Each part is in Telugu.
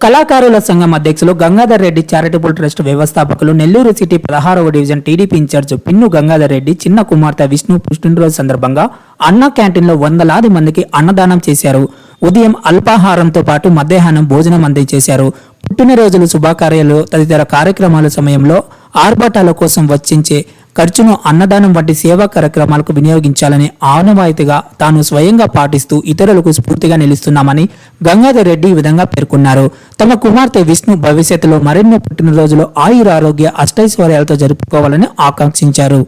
కళాకారుల సంఘం అధ్యక్షులు గంగాధర్ రెడ్డి చారిటబుల్ ట్రస్ట్ వ్యవస్థాపకులు నెల్లూరు సిటీ 16వ division TDP incharge Pinnu Gangadhar Reddy చిన్న కుమార్తె విష్ణు పుట్టినరోజు సందర్భంగా అన్న క్యాంటీన్లో వందలాది మందికి అన్నదానం చేశారు. ఉదయం అల్పాహారంతో పాటు మధ్యాహ్నం భోజనం అందజేశారు. పుట్టినరోజులు, శుభకార్యాలు తదితర కార్యక్రమాల సమయంలో ఆర్భాటాల కోసం వచ్చించే ఖర్చును అన్నదానం వంటి సేవా కార్యక్రమాలకు వినియోగించాలని ఆనవాయితీగా తాను స్వయంగా పాటిస్తూ ఇతరులకు స్ఫూర్తిగా నిలుస్తున్నామని గంగాధర్ రెడ్డి ఈ విధంగా పేర్కొన్నారు. తమ కుమార్తె విష్ణు భవిష్యత్తులో మరెన్నో పుట్టినరోజులు ఆయురారోగ్య అష్టైశ్వర్యాలతో జరుపుకోవాలని ఆకాంక్షించారు.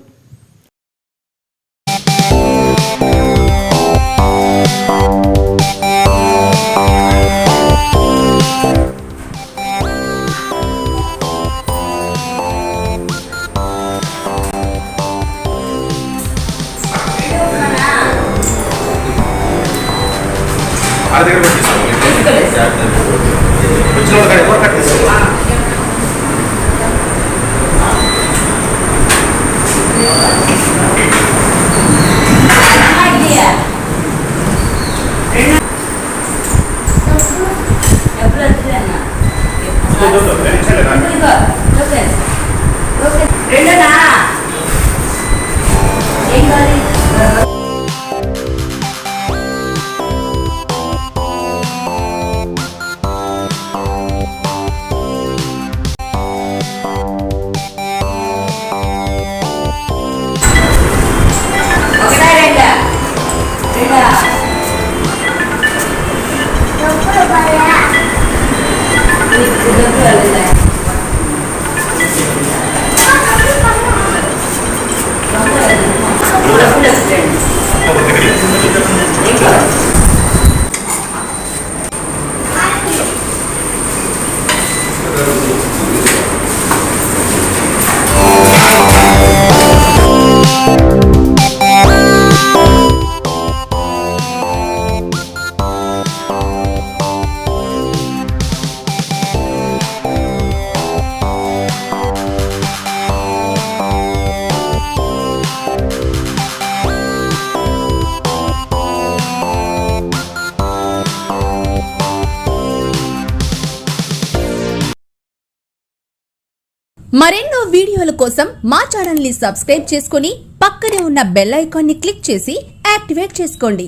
మరెన్నో వీడియోల కోసం మా ఛానల్ ని సబ్స్క్రైబ్ చేసుకుని పక్కనే ఉన్న బెల్ ఐకాన్ ని క్లిక్ చేసి యాక్టివేట్ చేసుకోండి.